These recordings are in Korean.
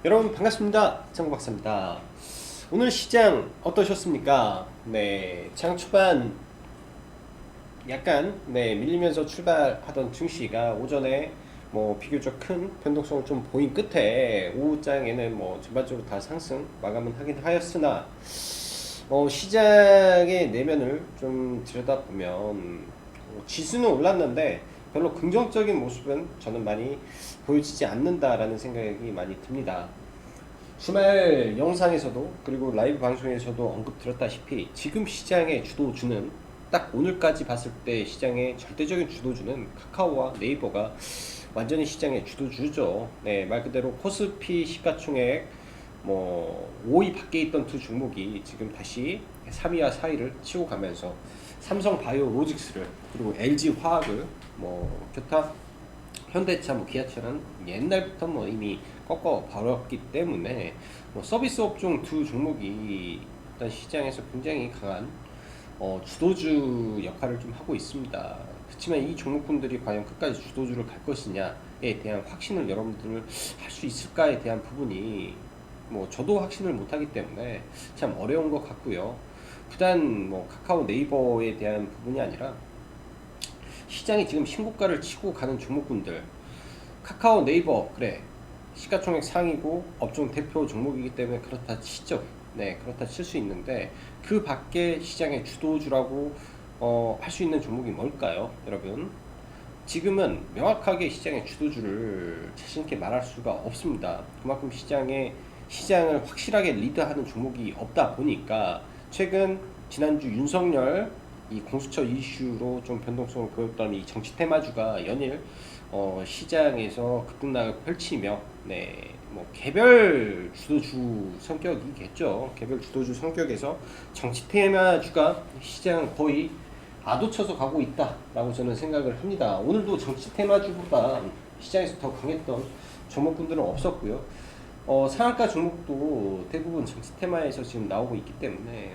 여러분 반갑습니다. 장박사입니다. 오늘 시장 어떠셨습니까? 네, 장 초반 약간 밀리면서 출발하던 증시가 오전에 비교적 큰 변동성을 좀 보인 끝에 오후장에는 전반적으로 다 상승 마감은 하긴 하였으나 시장의 내면을 좀 들여다보면 지수는 올랐는데 별로 긍정적인 모습은 저는 많이 보여지지 않는다라는 생각이 많이 듭니다. 주말 영상에서도 그리고 라이브 방송에서도 언급드렸다시피 지금 시장의 주도주는 딱 오늘까지 봤을 때 시장의 절대적인 주도주는 카카오와 네이버가 완전히 시장의 주도주죠. 네, 말 그대로 코스피 시가총액 5위 밖에 있던 두 종목이 지금 다시 3위와 4위를 치고 가면서 삼성바이오로직스를 그리고 LG화학을 기타 현대차 기아차는 옛날부터 이미 꺾어 버렸기 때문에 서비스 업종 두 종목이 일단 시장에서 굉장히 강한 주도주 역할을 좀 하고 있습니다. 그렇지만 이 종목군들이 과연 끝까지 주도주를 갈 것이냐에 대한 확신을 여러분들 할 수 있을까에 대한 부분이 저도 확신을 못하기 때문에 참 어려운 것 같고요. 부단 카카오 네이버에 대한 부분이 아니라 시장이 지금 신고가를 치고 가는 종목군들, 카카오 네이버 그래 시가총액 상위고 업종 대표 종목이기 때문에 그렇다 치죠. 네, 그렇다 칠 수 있는데 그 밖에 시장의 주도주라고 할 수 있는 종목이 뭘까요, 여러분? 지금은 명확하게 시장의 주도주를 자신있게 말할 수가 없습니다. 그만큼 시장을 확실하게 리드하는 종목이 없다 보니까 최근 지난주 윤석열 이 공수처 이슈로 좀 변동성을 보였던 이 정치 테마주가 연일 시장에서 급등락을 펼치며 개별 주도주 성격이겠죠. 개별 주도주 성격에서 정치 테마주가 시장을 거의 아도쳐서 가고 있다라고 저는 생각을 합니다. 오늘도 정치 테마주보다 시장에서 더 강했던 종목군들은 없었고요. 상한가 종목도 대부분 정치 테마에서 지금 나오고 있기 때문에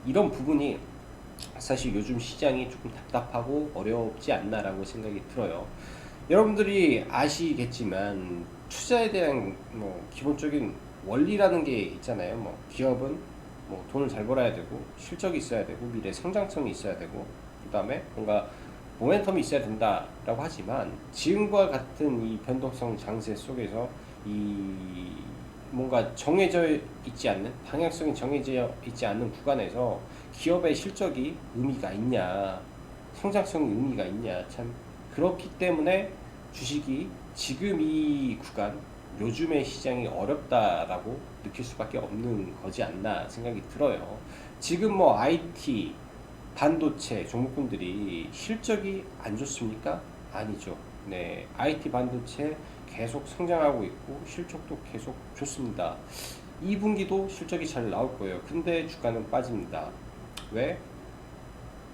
이런 부분이 사실 요즘 시장이 조금 답답하고 어렵지 않나라고 생각이 들어요. 여러분들이 아시겠지만 투자에 대한 기본적인 원리라는 게 있잖아요. 기업은 돈을 잘 벌어야 되고 실적이 있어야 되고 미래 성장성이 있어야 되고 그 다음에 뭔가 모멘텀이 있어야 된다라고 하지만 지금과 같은 이 변동성 장세 속에서 이 뭔가 정해져 있지 않는 방향성이 정해져 있지 않는 구간에서 기업의 실적이 의미가 있냐, 성장성이 의미가 있냐, 참 그렇기 때문에 주식이 지금 이 구간 요즘의 시장이 어렵다라고 느낄 수밖에 없는 거지 않나 생각이 들어요. 지금 IT 반도체 종목군들이 실적이 안 좋습니까? 아니죠. 네, IT 반도체 계속 성장하고 있고 실적도 계속 좋습니다. 2분기도 실적이 잘 나올 거예요. 근데 주가는 빠집니다. 왜?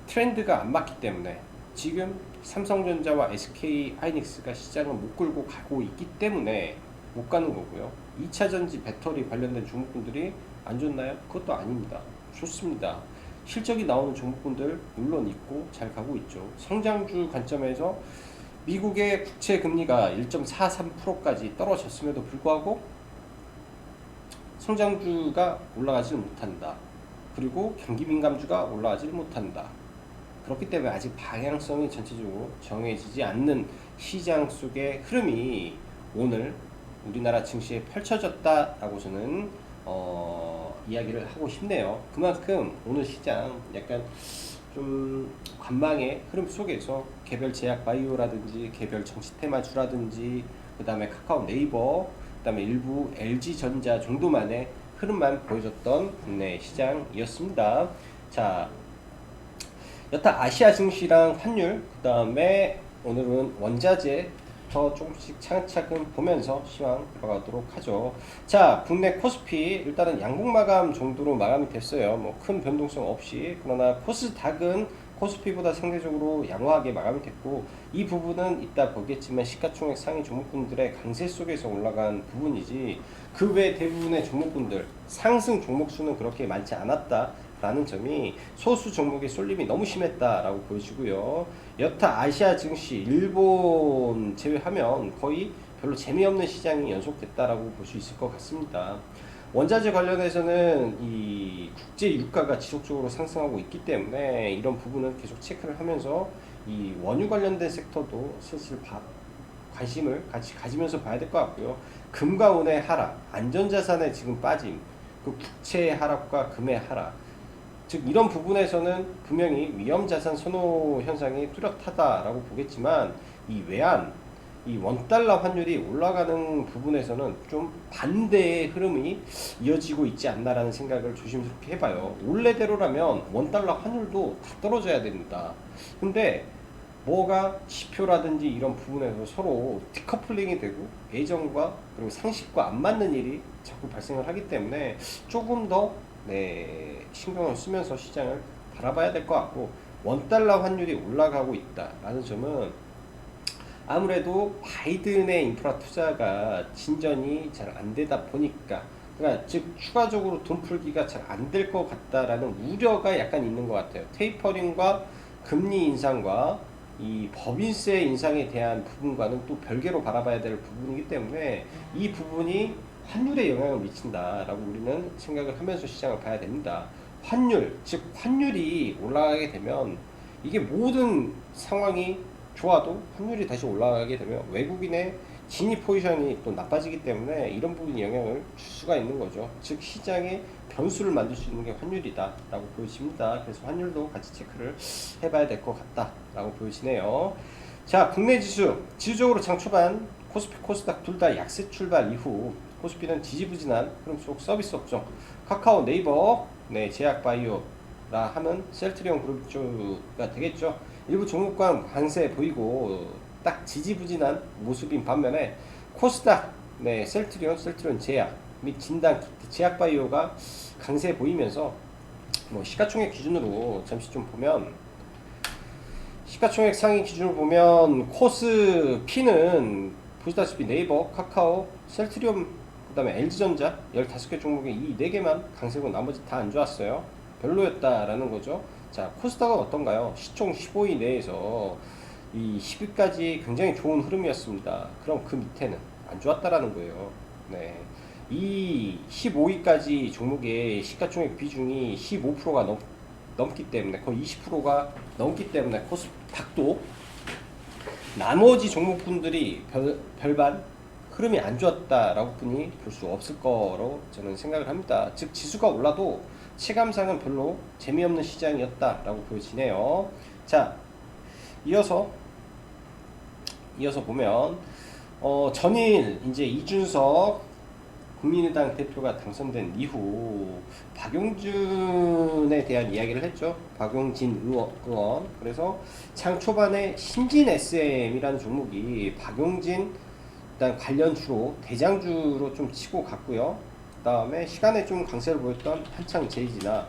트렌드가 안 맞기 때문에 지금 삼성전자와 SK하이닉스가 시장을 못 끌고 가고 있기 때문에 못 가는 거고요. 2차전지 배터리 관련된 종목군들이 안 좋나요? 그것도 아닙니다. 좋습니다. 실적이 나오는 종목군들 물론 있고 잘 가고 있죠. 성장주 관점에서 미국의 국채 금리가 1.43%까지 떨어졌음에도 불구하고 성장주가 올라가지 못한다. 그리고 경기 민감주가 올라가지 못한다. 그렇기 때문에 아직 방향성이 전체적으로 정해지지 않는 시장 속의 흐름이 오늘 우리나라 증시에 펼쳐졌다라고 저는 이야기를 하고 싶네요. 그만큼 오늘 시장 약간 좀 관망의 흐름 속에서 개별 제약 바이오라든지 개별 정치 테마주라든지 그 다음에 카카오 네이버 그 다음에 일부 LG전자 정도만의 흐름만 보여줬던 시장이었습니다. 자, 여타 아시아 증시랑 환율 그 다음에 오늘은 원자재 더 조금씩 차근차근 보면서 시황 들어가도록 하죠. 자, 국내 코스피 일단은 양봉 마감 정도로 마감이 됐어요. 큰 변동성 없이. 그러나 코스닥은 코스피보다 상대적으로 양호하게 마감이 됐고 이 부분은 이따 보겠지만 시가총액 상위 종목군들의 강세 속에서 올라간 부분이지 그 외 대부분의 종목군들 상승 종목 수는 그렇게 많지 않았다 라는 점이 소수 종목의 쏠림이 너무 심했다라고 보여지고요. 여타 아시아 증시 일본 제외하면 거의 별로 재미없는 시장이 연속됐다라고 볼 수 있을 것 같습니다. 원자재 관련해서는 이 국제 유가가 지속적으로 상승하고 있기 때문에 이런 부분은 계속 체크를 하면서 이 원유 관련된 섹터도 슬슬 관심을 같이 가지면서 봐야 될 것 같고요. 금과 은의 하락, 안전자산의 지금 빠짐, 그 국채의 하락과 금의 하락, 즉 이런 부분에서는 분명히 위험자산 선호 현상이 뚜렷하다라고 보겠지만 이 외환, 이 원달러 환율이 올라가는 부분에서는 좀 반대의 흐름이 이어지고 있지 않나라는 생각을 조심스럽게 해봐요. 원래대로라면 원달러 환율도 다 떨어져야 됩니다. 근데 뭐가 지표라든지 이런 부분에서 서로 디커플링이 되고 예전과 그리고 상식과 안 맞는 일이 자꾸 발생을 하기 때문에 조금 더 신경을 쓰면서 시장을 바라봐야 될 것 같고, 원달러 환율이 올라가고 있다라는 점은 아무래도 바이든의 인프라 투자가 진전이 잘 안 되다 보니까, 그러니까 즉 추가적으로 돈 풀기가 잘 안 될 것 같다라는 우려가 약간 있는 것 같아요. 테이퍼링과 금리 인상과 이 법인세 인상에 대한 부분과는 또 별개로 바라봐야 될 부분이기 때문에 이 부분이 환율에 영향을 미친다라고 우리는 생각을 하면서 시장을 봐야 됩니다. 환율, 즉 환율이 올라가게 되면 이게 모든 상황이 좋아도 환율이 다시 올라가게 되면 외국인의 진입 포지션이 또 나빠지기 때문에 이런 부분이 영향을 줄 수가 있는 거죠. 즉 시장에 변수를 만들 수 있는 게 환율이다 라고 보여집니다. 그래서 환율도 같이 체크를 해봐야 될 것 같다 라고 보여지네요. 자, 국내 지수적으로 장 초반 코스피 코스닥 둘 다 약세 출발 이후 코스피는 지지부진한 흐름 속 서비스 업종 카카오, 네이버, 제약바이오라 하면 셀트리온 그룹주가 되겠죠. 일부 종목과 강세 보이고 딱 지지부진한 모습인 반면에 코스닥, 셀트리온 제약 및 진단 키트, 제약바이오가 강세 보이면서 뭐 시가총액 기준으로 잠시 좀 보면, 시가총액 상위 기준으로 보면 코스피는 보시다시피 네이버, 카카오, 셀트리온, 그 다음에 LG전자 15개 종목에 이 4개만 강세고 나머지 다 안 좋았어요. 별로였다라는 거죠. 자, 코스닥은 어떤가요? 시총 15위 내에서 이 10위까지 굉장히 좋은 흐름이었습니다. 그럼 그 밑에는 안 좋았다라는 거예요. 이 15위까지 종목의 시가총액 비중이 15%가 넘기 때문에, 거의 20%가 넘기 때문에 코스닥도 나머지 종목분들이 별반 흐름이 안 좋았다라고 뿐이 볼 수 없을 거로 저는 생각을 합니다. 즉 지수가 올라도 체감상은 별로 재미없는 시장이었다라고 보여지네요. 자, 이어서 보면 전일 이제 이준석 국민의당 대표가 당선된 이후 박용진에 대한 이야기를 했죠. 박용진 의원. 그래서 장 초반에 신진 SM이라는 종목이 박용진 일단 관련주로 대장주로 좀 치고 갔고요. 그 다음에 시간에 좀 강세를 보였던 한창 제이지나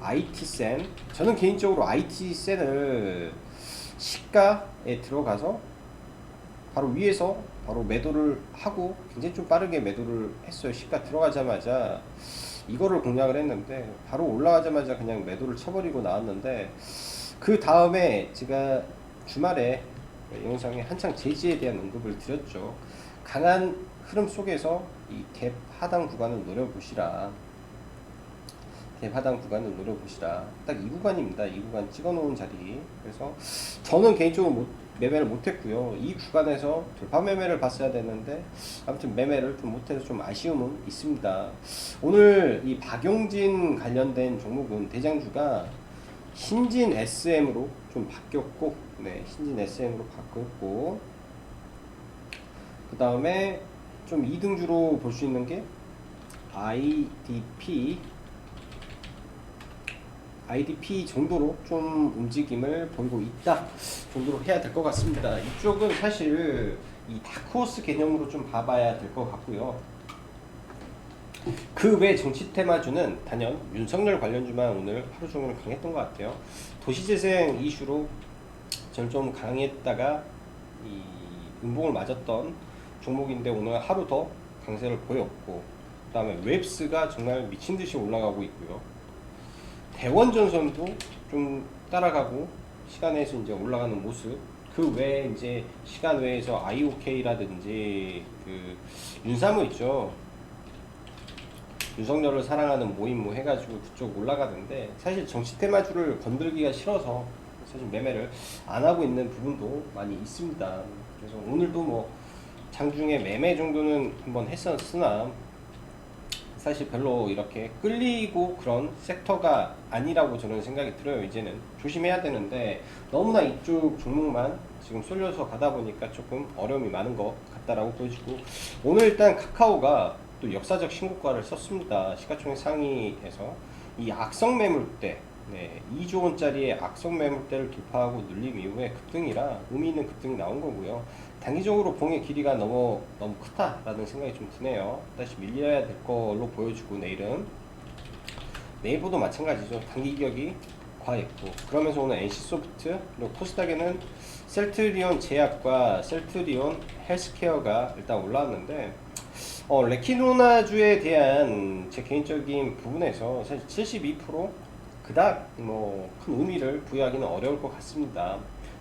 IT센, 저는 개인적으로 IT센을 시가에 들어가서 바로 위에서 바로 매도를 하고 굉장히 좀 빠르게 매도를 했어요. 시가 들어가자마자 이거를 공략을 했는데 바로 올라가자마자 그냥 매도를 쳐버리고 나왔는데, 그 다음에 제가 주말에 영상에 한창 제지에 대한 언급을 드렸죠. 강한 흐름 속에서 이 갭 하단 구간을 노려보시라. 갭 하단 구간을 노려보시라. 딱 이 구간입니다. 이 구간 찍어놓은 자리. 그래서 저는 개인적으로 매매를 못했고요. 이 구간에서 돌파 매매를 봤어야 됐는데 아무튼 매매를 좀 못해서 좀 아쉬움은 있습니다. 오늘 이 박용진 관련된 종목은 대장주가 신진 SM으로 좀 바뀌었고, 신진 SM으로 바뀌었고, 그 다음에 좀 2등주로 볼 수 있는 게 IDP 정도로 좀 움직임을 보이고 있다 정도로 해야 될 것 같습니다. 이쪽은 사실 이 다크호스 개념으로 좀 봐봐야 될 것 같고요. 그 외 정치 테마주는 단연 윤석열 관련주만 오늘 하루 종일 강했던 것 같아요. 도시재생 이슈로 저는 좀 강했다가 이 음봉을 맞았던 종목인데 오늘 하루 더 강세를 보였고, 그 다음에 웹스가 정말 미친듯이 올라가고 있고요. 대원전선도 좀 따라가고 시간에서 이제 올라가는 모습, 그 그 외에 이제 시간 외에서 IOK라든지 그 윤사무 있죠. 윤석열을 사랑하는 모임 뭐 해가지고 그쪽 올라가는데, 사실 정치 테마주를 건들기가 싫어서 사실 매매를 안 하고 있는 부분도 많이 있습니다. 그래서 오늘도 뭐 장중에 매매 정도는 한번 했었으나 사실 별로 이렇게 끌리고 그런 섹터가 아니라고 저는 생각이 들어요. 이제는 조심해야 되는데 너무나 이쪽 종목만 지금 쏠려서 가다 보니까 조금 어려움이 많은 것 같다라고 보여지고, 오늘 일단 카카오가 또 역사적 신고가를 썼습니다. 시가총액 상위에서 이 악성 매물대, 2조 원짜리의 악성 매물대를 돌파하고 눌림 이후에 급등이라 의미 있는 급등이 나온 거고요. 단기적으로 봉의 길이가 너무 크다라는 생각이 좀 드네요. 다시 밀려야 될 걸로 보여주고, 내일은 네이버도 마찬가지죠. 단기 기억이 과했고, 그러면서 오늘 NC소프트 그리고 코스닥에는 셀트리온 제약과 셀트리온 헬스케어가 일단 올라왔는데, 레키노나주에 대한 제 개인적인 부분에서 사실 72% 그닥 뭐 큰 의미를 부여하기는 어려울 것 같습니다.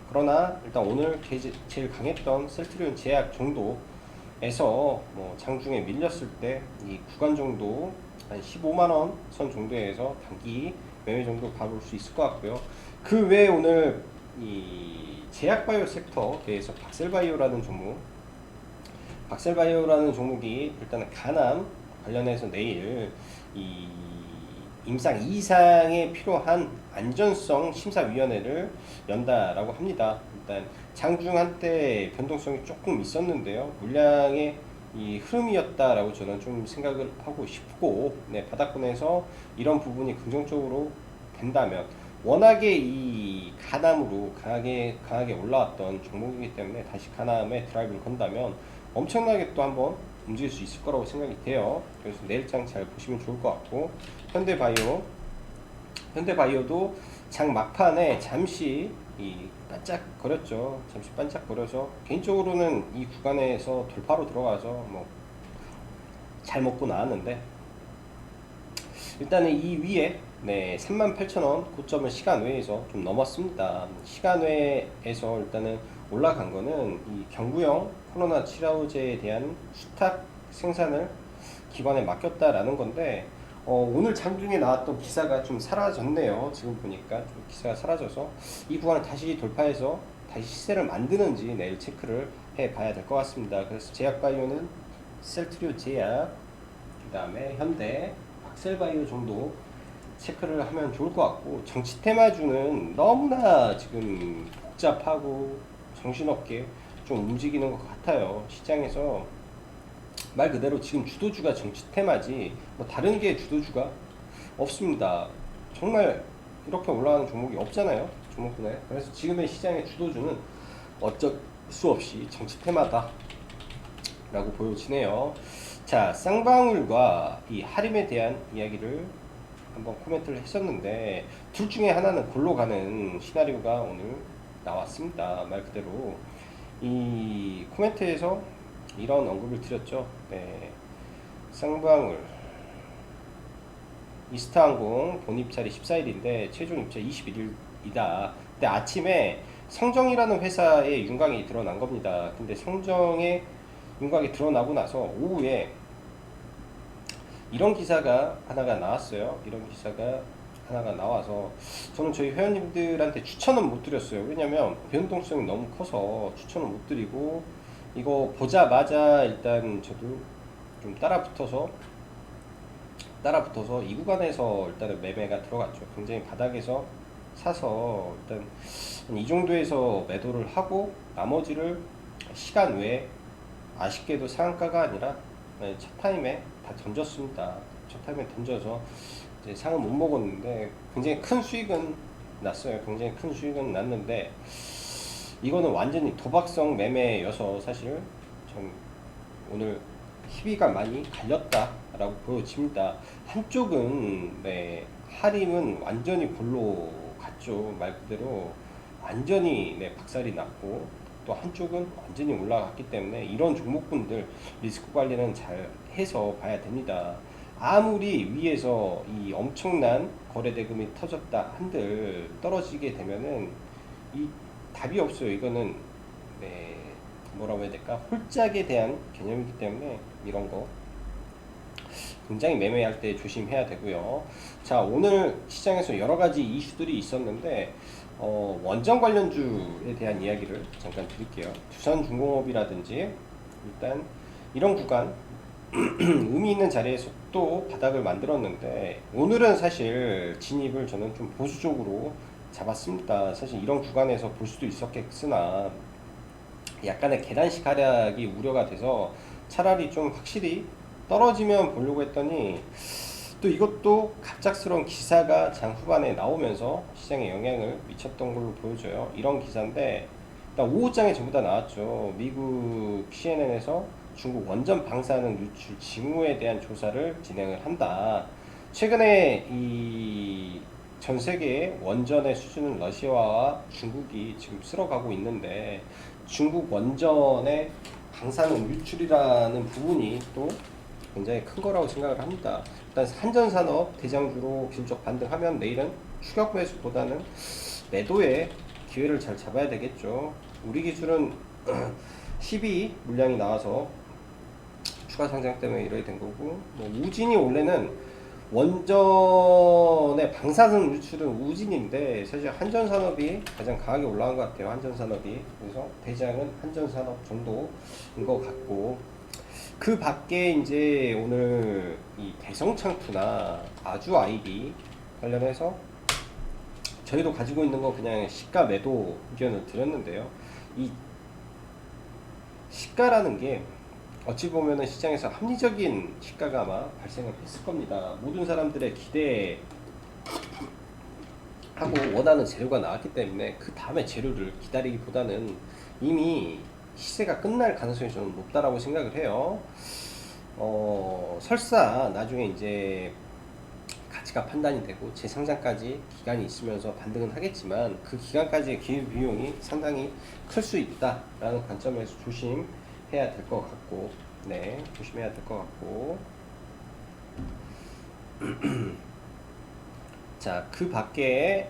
그러나 일단 오늘 제일 강했던 셀트리온 제약 정도에서 뭐 장중에 밀렸을 때 이 구간 정도 한 15만원 선 정도에서 단기 매매 정도 가볼 수 있을 것 같고요. 그 외에 오늘 이 제약바이오 섹터에서 박셀바이오라는 종목이 일단은 간암 관련해서 내일 이 임상 이상에 필요한 안전성 심사위원회를 연다라고 합니다. 일단 장중 한때 변동성이 조금 있었는데요. 물량의 이 흐름이었다라고 저는 좀 생각을 하고 싶고, 바닥권에서 이런 부분이 긍정적으로 된다면, 워낙에 이 간암으로 강하게 올라왔던 종목이기 때문에 다시 간암에 드라이브를 건다면 엄청나게 또 한번 움직일 수 있을 거라고 생각이 돼요. 그래서 내일장 잘 보시면 좋을 것 같고, 현대바이오도 장 막판에 잠시 반짝거렸죠. 잠시 반짝거려서 개인적으로는 이 구간에서 돌파로 들어가서 뭐 잘 먹고 나왔는데, 일단은 이 위에 38,000원 고점을 시간 외에서 좀 넘었습니다. 시간 외에서 일단은 올라간 거는 이 경구형 코로나 치료제에 대한 수탁 생산을 기관에 맡겼다라는 건데, 오늘 장중에 나왔던 기사가 좀 사라졌네요. 지금 보니까 좀 기사가 사라져서 이 구간을 다시 돌파해서 다시 시세를 만드는지 내일 체크를 해 봐야 될 것 같습니다. 그래서 제약바이오는 셀트리온 제약, 그 다음에 현대, 박셀바이오 정도 체크를 하면 좋을 것 같고, 정치 테마주는 너무나 지금 복잡하고 정신없게 좀 움직이는 것 같아요. 시장에서 말 그대로 지금 주도주가 정치 테마지 뭐 다른 게 주도주가 없습니다. 정말 이렇게 올라가는 종목이 없잖아요, 종목분에. 그래서 지금의 시장의 주도주는 어쩔 수 없이 정치 테마다 라고 보여지네요. 자, 쌍방울과 이 하림에 대한 이야기를 한번 코멘트를 했었는데, 둘 중에 하나는 골로 가는 시나리오가 오늘 나왔습니다. 말 그대로 이 코멘트에서 이런 언급을 드렸죠. 쌍방울 이스타항공 본입찰이 14일인데 최종 입찰 21일이다. 근데 아침에 성정이라는 회사의 윤곽이 드러난 겁니다. 근데 성정의 윤곽이 드러나고 나서 오후에 이런 기사가 하나가 나왔어요. 이런 기사가 하나가 나와서 저는 저희 회원님들한테 추천은 못 드렸어요. 왜냐면 변동성이 너무 커서 추천을 못 드리고, 이거 보자마자 일단 저도 좀 따라붙어서 이 구간에서 일단은 매매가 들어갔죠. 굉장히 바닥에서 사서 일단 이 정도에서 매도를 하고, 나머지를 시간 외에 아쉽게도 상한가가 아니라 첫 타임에 다 던졌습니다. 첫 타임에 던져서 이제 상은 못 먹었는데 굉장히 큰 수익은 났어요. 굉장히 큰 수익은 났는데, 이거는 완전히 도박성 매매여서 사실 좀 오늘 희비가 많이 갈렸다라고 보여집니다. 한쪽은 하림은 완전히 골로 갔죠. 말 그대로 완전히 박살이 났고, 또 한쪽은 완전히 올라갔기 때문에 이런 종목군들 리스크 관리는 잘 해서 봐야 됩니다. 아무리 위에서 이 엄청난 거래 대금이 터졌다 한들 떨어지게 되면은 이 답이 없어요. 이거는 네, 뭐라고 해야 될까? 홀짝에 대한 개념이기 때문에 이런 거 굉장히 매매할 때 조심해야 되고요. 자, 오늘 시장에서 여러 가지 이슈들이 있었는데 원전 관련주에 대한 이야기를 잠깐 드릴게요. 두산중공업이라든지 일단 이런 구간 의미 있는 자리에서 또 바닥을 만들었는데 오늘은 사실 진입을 저는 좀 보수적으로 잡았습니다. 사실 이런 구간에서 볼 수도 있었겠으나 약간의 계단식 하락이 우려가 돼서 차라리 좀 확실히 떨어지면 보려고 했더니 또 이것도 갑작스러운 기사가 장 후반에 나오면서 시장에 영향을 미쳤던 걸로 보여져요. 이런 기사인데 일단 5호장에 전부 다 나왔죠. 미국 CNN에서 중국 원전 방사능 유출 징후에 대한 조사를 진행을 한다. 최근에 이 전 세계의 원전의 수준은 러시아와 중국이 지금 쓸어가고 있는데 중국 원전의 방사능 유출이라는 부분이 또 굉장히 큰 거라고 생각을 합니다. 일단 한전산업 대장주로 실적 반등하면 내일은 추격 매수보다는 매도의 기회를 잘 잡아야 되겠죠. 우리 기술은 12 물량이 나와서 추가 상장 때문에 이렇게 된 거고, 뭐 우진이 원래는 원전의 방사능 유출은 우진인데 사실 한전산업이 가장 강하게 올라간 것 같아요. 한전산업이. 그래서 대장은 한전산업 정도인 것 같고, 그 밖에 이제 오늘 이 대성창투나 아주 아이비 관련해서 저희도 가지고 있는 거 그냥 시가 매도 의견을 드렸는데요. 이 시가라는 게 어찌 보면은 시장에서 합리적인 시가가 아마 발생을 했을 겁니다. 모든 사람들의 기대하고 원하는 재료가 나왔기 때문에 그 다음에 재료를 기다리기보다는 이미 시세가 끝날 가능성이 저는 높다라고 생각을 해요. 설사 나중에 이제 가치가 판단이 되고 재상장까지 기간이 있으면서 반등은 하겠지만 그 기간까지의 기회 비용이 상당히 클 수 있다라는 관점에서 조심해야 될 것 같고, 네, 조심해야 될 것 같고. 자, 그 밖에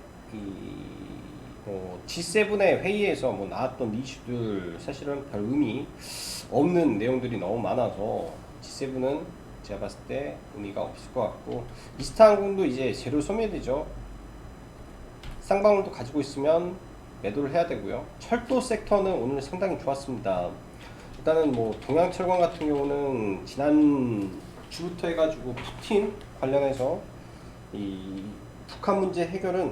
G7의 회의에서 뭐 나왔던 이슈들 사실은 별 의미 없는 내용들이 너무 많아서 G7은 제가 봤을 때 의미가 없을 것 같고, 이스타항공도 이제 재료 소멸되죠. 쌍방울도 가지고 있으면 매도를 해야 되고요. 철도 섹터는 오늘 상당히 좋았습니다. 일단은 뭐 동양철강 같은 경우는 지난 주부터 해가지고 푸틴 관련해서 이 북한 문제 해결은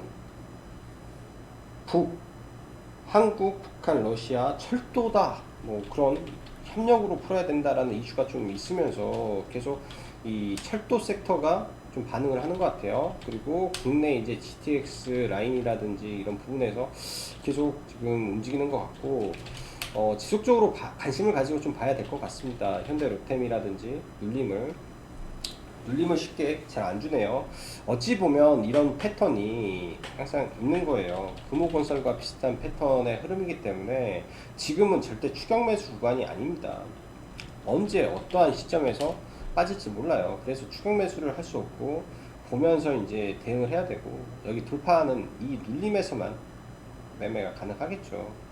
한국, 북한, 러시아 철도다 뭐 그런 협력으로 풀어야 된다라는 이슈가 좀 있으면서 계속 이 철도 섹터가 좀 반응을 하는 것 같아요. 그리고 국내 이제 GTX 라인이라든지 이런 부분에서 계속 지금 움직이는 것 같고, 지속적으로 관심을 가지고 좀 봐야 될 것 같습니다. 현대 로템이라든지 눌림을 쉽게 잘 안 주네요. 어찌 보면 이런 패턴이 항상 있는 거예요. 금호건설과 비슷한 패턴의 흐름이기 때문에 지금은 절대 추격 매수 구간이 아닙니다. 언제 어떠한 시점에서 빠질지 몰라요. 그래서 추격 매수를 할 수 없고 보면서 이제 대응을 해야 되고, 여기 돌파하는 이 눌림에서만 매매가 가능하겠죠.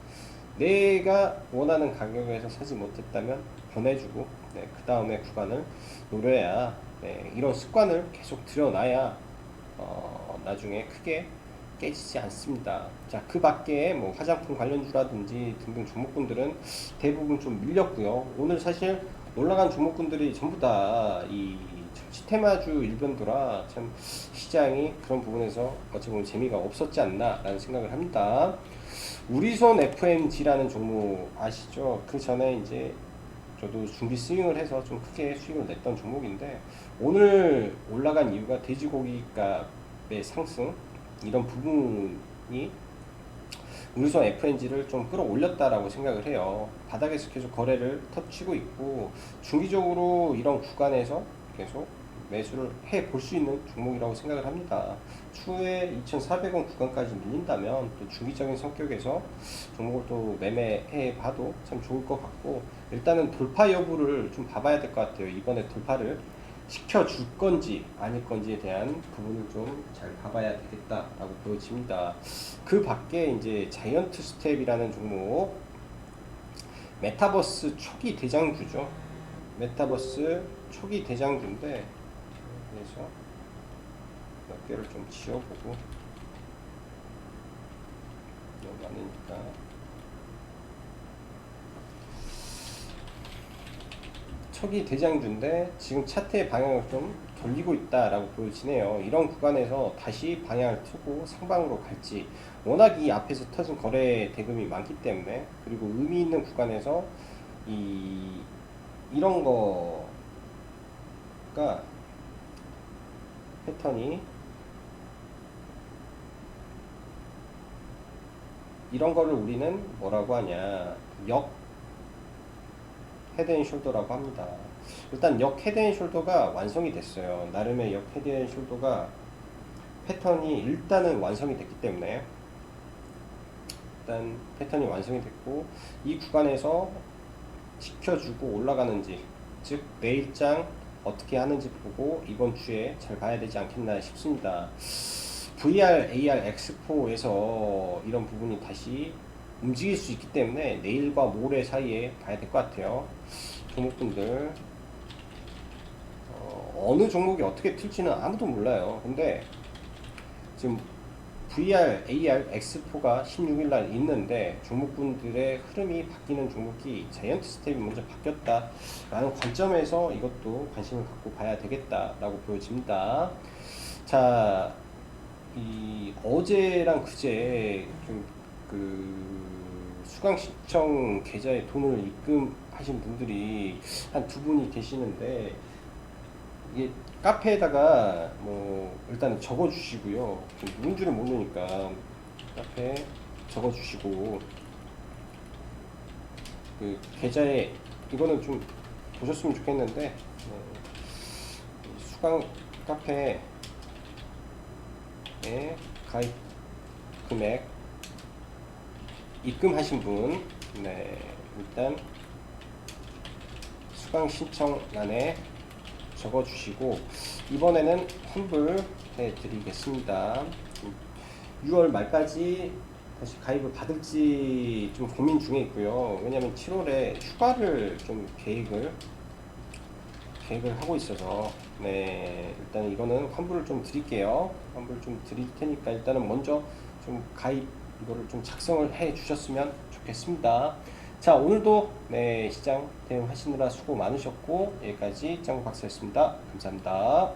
내가 원하는 가격에서 사지 못했다면 보내주고, 네, 그 다음에 구간을 노려야, 네, 이런 습관을 계속 들여놔야 나중에 크게 깨지지 않습니다. 자, 그 밖에 뭐 화장품 관련주라든지 등등 종목군들은 대부분 좀 밀렸고요. 오늘 사실 올라간 종목군들이 전부 다 이 정치 테마주 일변도라 참 시장이 그런 부분에서 어찌 보면 재미가 없었지 않나라는 생각을 합니다. 우리손 FMG라는 종목 아시죠? 그 전에 이제 저도 준비 스윙을 해서 좀 크게 수익을 냈던 종목인데, 오늘 올라간 이유가 돼지고기 값의 상승, 이런 부분이 우리손 FNG를 좀 끌어올렸다라고 생각을 해요. 바닥에서 계속 거래를 터치고 있고, 중기적으로 이런 구간에서 계속 매수를 해 볼 수 있는 종목이라고 생각을 합니다. 추후에 2,400원 구간까지 밀린다면 또 중기적인 성격에서 종목을 또 매매해 봐도 참 좋을 것 같고, 일단은 돌파 여부를 좀 봐봐야 될 것 같아요. 이번에 돌파를 시켜줄 건지 아닐 건지에 대한 부분을 좀 잘 봐봐야 되겠다라고 보여집니다. 그 밖에 이제 자이언트 스텝이라는 종목, 메타버스 초기 대장주죠. 메타버스 초기 대장주인데, 그래서 몇 개를 좀 지워보고 너무 많으니까. 초기 대장주인데 지금 차트의 방향을 좀 돌리고 있다라고 보여지네요. 이런 구간에서 다시 방향을 트고 상방으로 갈지, 워낙 이 앞에서 터진 거래 대금이 많기 때문에, 그리고 의미 있는 구간에서 이런 거가 패턴이, 이런 거를 우리는 뭐라고 하냐, 역 헤드앤숄더라고 합니다. 일단 역 헤드앤숄더가 완성이 됐어요. 나름의 역 헤드앤숄더가 패턴이 일단은 완성이 됐기 때문에, 일단 패턴이 완성이 됐고, 이 구간에서 지켜주고 올라가는지, 즉 내일장 어떻게 하는지 보고 이번 주에 잘 봐야 되지 않겠나 싶습니다. VR, AR, 엑스포에서 이런 부분이 다시 움직일 수 있기 때문에 내일과 모레 사이에 봐야 될 것 같아요. 종목분들 어느 종목이 어떻게 튈지는 아무도 몰라요. 근데 지금 VR, AR, 엑스포가 16일날 있는데 종목분들의 흐름이 바뀌는 종목이 자이언트 스텝이 먼저 바뀌었다라는 관점에서 이것도 관심을 갖고 봐야 되겠다라고 보여집니다. 자, 이 어제랑 그제 좀 수강 신청 계좌에 돈을 입금하신 분들이 한 두 분이 계시는데, 이게 카페에다가 뭐 일단은 적어 주시고요. 누군지를 모르니까 카페에 적어 주시고, 그 계좌에 이거는 좀 보셨으면 좋겠는데, 수강 카페에 가입 금액 입금하신 분, 네, 일단 수강 신청란에 적어 주시고, 이번에는 환불해 드리겠습니다. 6월 말까지 다시 가입을 받을지 좀 고민 중에 있고요. 왜냐면 7월에 휴가를 좀 계획을 하고 있어서, 네, 일단 이거는 환불을 좀 드릴게요. 환불 좀 드릴 테니까 일단은 먼저 좀 가입 이거를 좀 작성을 해 주셨으면 좋겠습니다. 자, 오늘도 네, 시장 대응하시느라 수고 많으셨고, 여기까지 짱구 박사였습니다. 감사합니다.